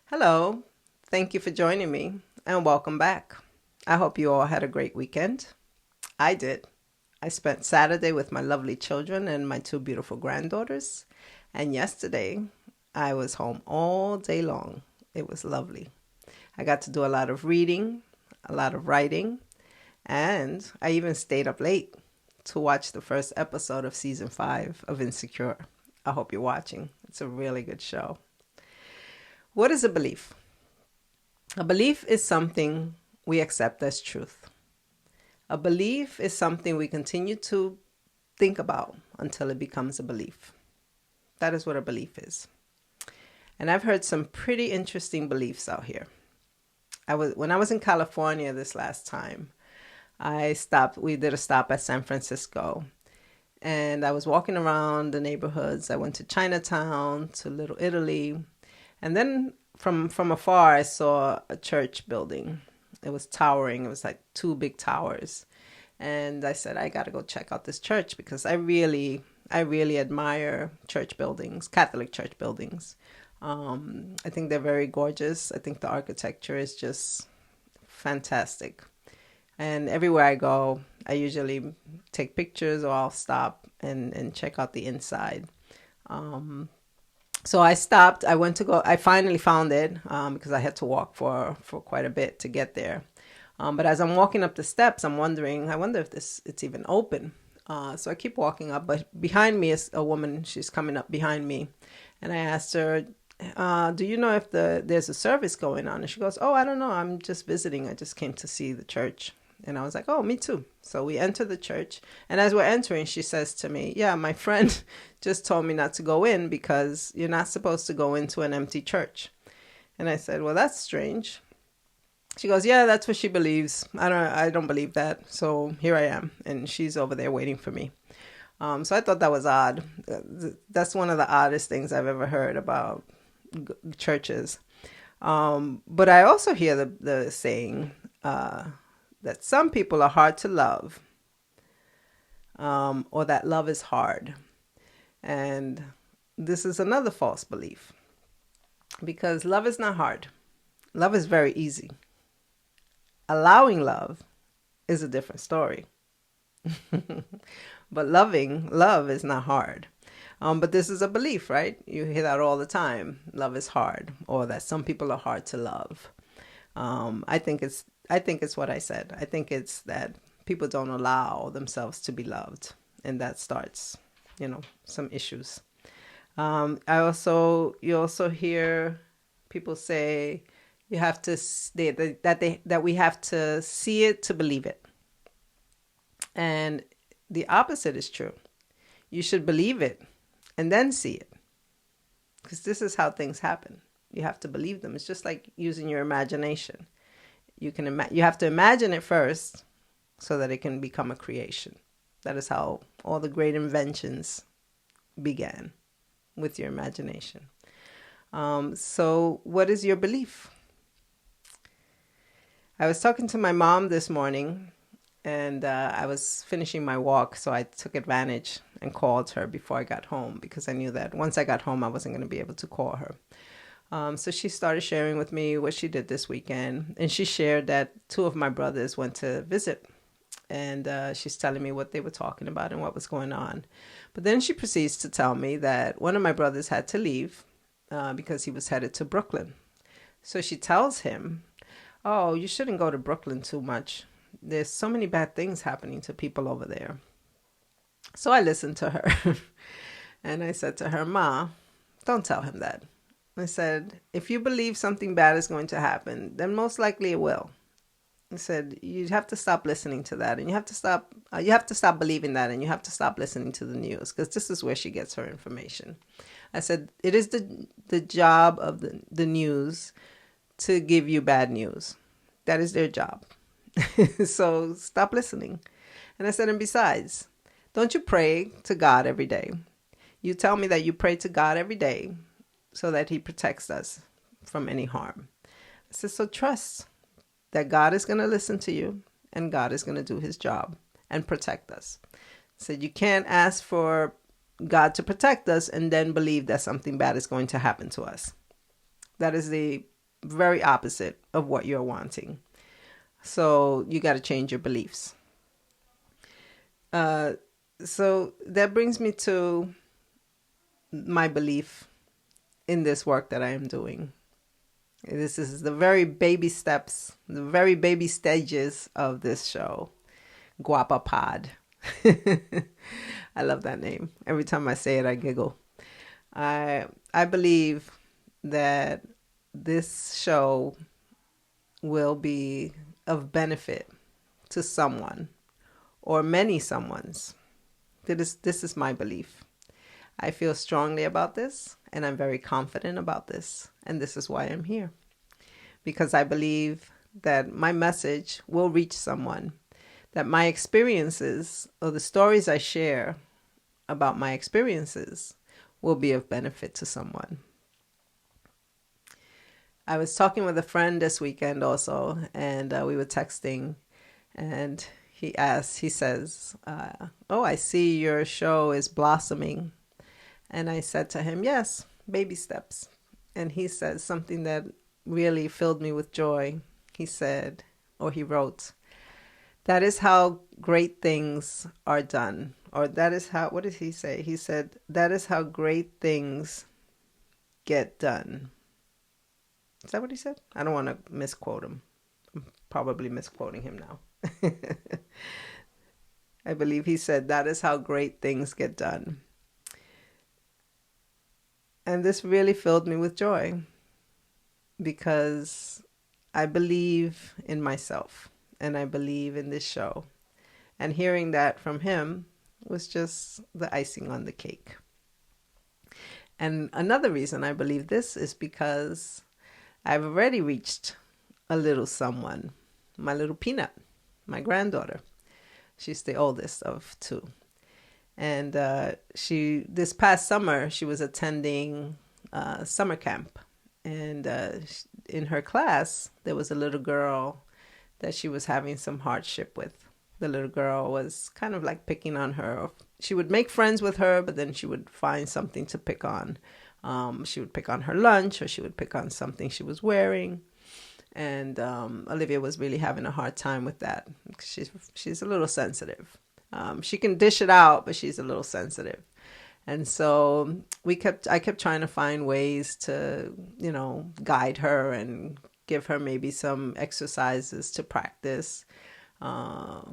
Hello, thank you for joining me and welcome back. I hope you all had a great weekend. I did. I spent Saturday with my lovely children and my two beautiful granddaughters, and yesterday I was home all day long. It was lovely. I got to do a lot of reading, a lot of writing, and I even stayed up late to watch the first episode of season 5 of Insecure. I hope you're watching. It's a really good show. What is a belief? A belief is something we accept as truth. A belief is something we continue to think about until it becomes a belief. That is what a belief is. And I've heard some pretty interesting beliefs out here. When I was in California this last time, we did a stop at San Francisco. And I was walking around the neighborhoods. I went to Chinatown, to Little Italy. And then from afar, I saw a church building. It was towering. It was like two big towers. And I said, I got to go check out this church because I really admire church buildings, Catholic church buildings. I think they're very gorgeous. I think the architecture is just fantastic. And everywhere I go, I usually take pictures or I'll stop and check out the inside. So I stopped. I finally found it because I had to walk for quite a bit to get there. But as I'm walking up the steps, I wonder if it's even open. So I keep walking up, but behind me is a woman. She's coming up behind me. And I asked her, do you know if there's a service going on? And she goes, oh, I don't know. I'm just visiting. I just came to see the church. And I was like, oh, me too. So we enter the church. And as we're entering, she says to me, yeah, my friend just told me not to go in because you're not supposed to go into an empty church. And I said, well, that's strange. She goes, yeah, that's what she believes. I don't believe that. So here I am. And she's over there waiting for me. So I thought that was odd. That's one of the oddest things I've ever heard about churches. But I also hear the saying, that some people are hard to love, or that love is hard. And this is another false belief because love is not hard. Love is very easy. Allowing love is a different story. But love is not hard. But this is a belief, right? You hear that all the time. Love is hard, or that some people are hard to love. I think it's what I said. I think it's that people don't allow themselves to be loved, and that starts, some issues. You also hear people say you have to that we have to see it to believe it, and the opposite is true. You should believe it and then see it, because this is how things happen. You have to believe them. It's just like using your imagination. You have to imagine it first so that it can become a creation. That is how all the great inventions began, with your imagination. So what is your belief? I was talking to my mom this morning, and I was finishing my walk, so I took advantage and called her before I got home because I knew that once I got home, I wasn't going to be able to call her. So she started sharing with me what she did this weekend. And she shared that two of my brothers went to visit. And she's telling me what they were talking about and what was going on. But then she proceeds to tell me that one of my brothers had to leave because he was headed to Brooklyn. So she tells him, oh, you shouldn't go to Brooklyn too much. There's so many bad things happening to people over there. So I listened to her. And I said to her, Ma, don't tell him that. I said, if you believe something bad is going to happen, then most likely it will. I said, you have to stop listening to that, and you have to stop believing that, and you have to stop listening to the news, because this is where she gets her information. I said, it is the job of the news to give you bad news. That is their job. So stop listening. And I said, and besides, don't you pray to God every day? You tell me that you pray to God every day so that he protects us from any harm. I said, so trust that God is going to listen to you and God is going to do his job and protect us. I said, you can't ask for God to protect us and then believe that something bad is going to happen to us. That is the very opposite of what you're wanting. So you got to change your beliefs. So that brings me to my belief in this work that I am doing. This is the very baby steps, the very baby stages of this show, Guapa Pod. I love that name. Every time I say it, I giggle. I believe that this show will be of benefit to someone or many someones. This is my belief. I feel strongly about this, and I'm very confident about this, and this is why I'm here. Because I believe that my message will reach someone, that my experiences or the stories I share about my experiences will be of benefit to someone. I was talking with a friend this weekend also, and we were texting, and he says, oh, I see your show is blossoming. And I said to him, yes, baby steps. And he said something that really filled me with joy. He said, or he wrote, that is how great things are done. Or that is how, what did he say? He said, that is how great things get done. Is that what he said? I don't want to misquote him. I'm probably misquoting him now. I believe he said, that is how great things get done. And this really filled me with joy because I believe in myself and I believe in this show. And hearing that from him was just the icing on the cake. And another reason I believe this is because I've already reached a little someone, my little Peanut, my granddaughter. She's the oldest of two. And this past summer, she was attending summer camp. And in her class, there was a little girl that she was having some hardship with. The little girl was kind of like picking on her. She would make friends with her, but then she would find something to pick on. She would pick on her lunch, or she would pick on something she was wearing. And Olivia was really having a hard time with that. She's a little sensitive. She can dish it out, but she's a little sensitive. And so I kept trying to find ways to, guide her and give her maybe some exercises to practice. I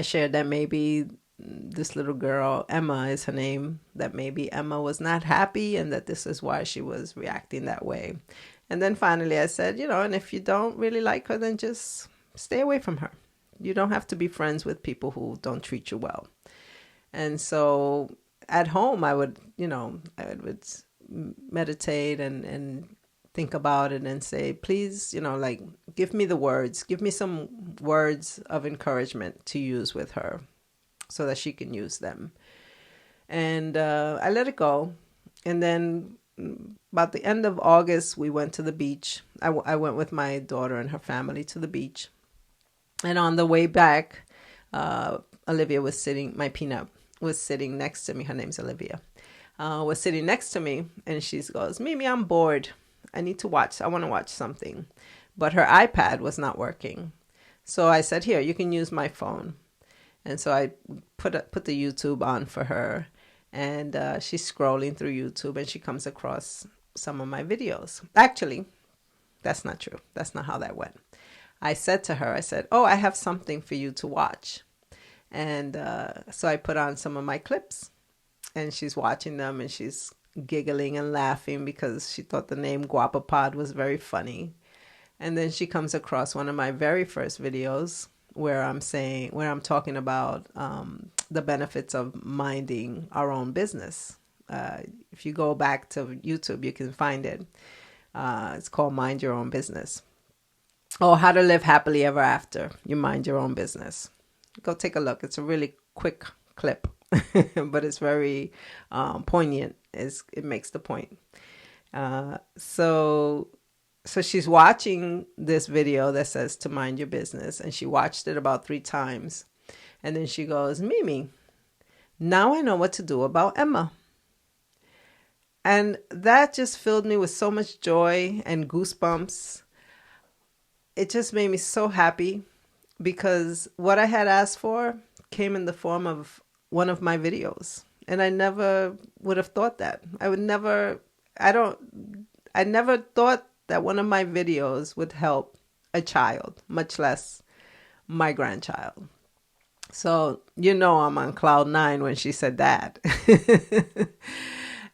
shared that maybe this little girl, Emma is her name, that maybe Emma was not happy and that this is why she was reacting that way. And then finally I said, and if you don't really like her, then just stay away from her. You don't have to be friends with people who don't treat you well. And so at home, I would meditate and think about it and say, please, give me the words, give me some words of encouragement to use with her so that she can use them. And I let it go. And then about the end of August, we went to the beach. I went with my daughter and her family to the beach. And on the way back, Olivia was sitting, my Peanut was sitting next to me. Her name's Olivia. Was sitting next to me, and she goes, Mimi, I'm bored. I want to watch something. But her iPad was not working. So I said, here, you can use my phone. And so I put the YouTube on for her. And she's scrolling through YouTube, and she comes across some of my videos. Actually, that's not true. That's not how that went. I said to her, oh, I have something for you to watch. And so I put on some of my clips, and she's watching them, and she's giggling and laughing because she thought the name Guapa Pod was very funny. And then she comes across one of my very first videos where I'm talking about the benefits of minding our own business. If you go back to YouTube, you can find it. It's called Mind Your Own Business. Oh, how to live happily ever after. You mind your own business. Go take a look. It's a really quick clip, but it's very poignant. It makes the point. So she's watching this video that says to mind your business, and she watched it about 3 times. And then she goes, Mimi, now I know what to do about Emma. And that just filled me with so much joy and goosebumps. It just made me so happy because what I had asked for came in the form of one of my videos. And I never would have thought that. I never thought that one of my videos would help a child, much less my grandchild. So, I'm on cloud nine when she said that.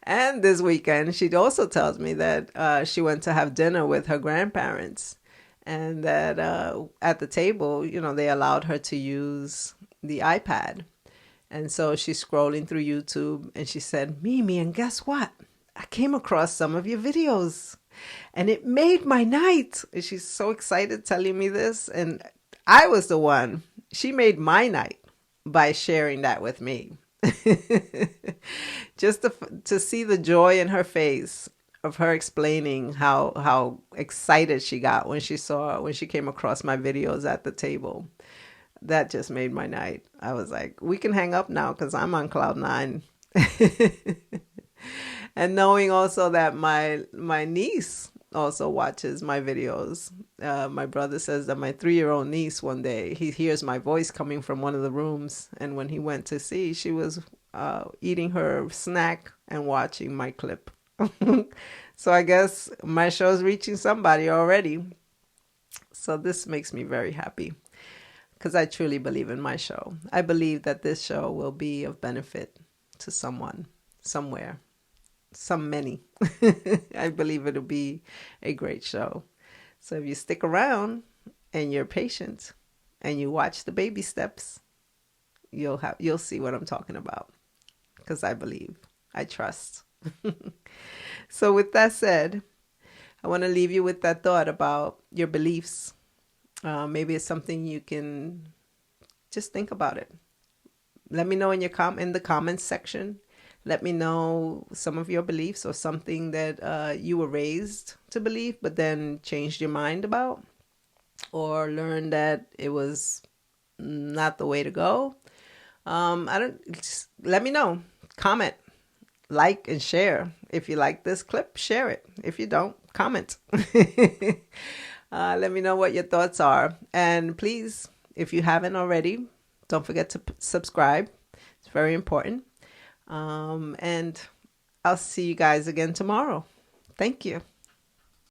And this weekend, she also tells me that she went to have dinner with her grandparents and that at the table, they allowed her to use the iPad. And so she's scrolling through YouTube and she said, Mimi, and guess what? I came across some of your videos and it made my night. And she's so excited telling me this. And I was the one. She made my night by sharing that with me. Just to see the joy in her face of her explaining how excited she got when she came across my videos at the table. That just made my night. I was like, we can hang up now because I'm on cloud nine. And knowing also that my niece also watches my videos. My brother says that my 3-year-old niece, one day, he hears my voice coming from one of the rooms. And when he went to see, she was eating her snack and watching my clip. So I guess my show's reaching somebody already. So this makes me very happy because I truly believe in my show. I believe that this show will be of benefit to someone, somewhere. Many. I believe it'll be a great show. So if you stick around and you're patient and you watch the baby steps, you'll see what I'm talking about. Because I believe, I trust. So with that said, I want to leave you with that thought about your beliefs. Maybe it's something you can just think about it. Let me know in the comments section. Let me know some of your beliefs or something that you were raised to believe, but then changed your mind about, or learned that it was not the way to go. Let me know. Comment, like, and share. If you like this clip, share it. If you don't, comment. Let me know what your thoughts are. And please, if you haven't already, don't forget to subscribe. It's very important. And I'll see you guys again tomorrow. Thank you.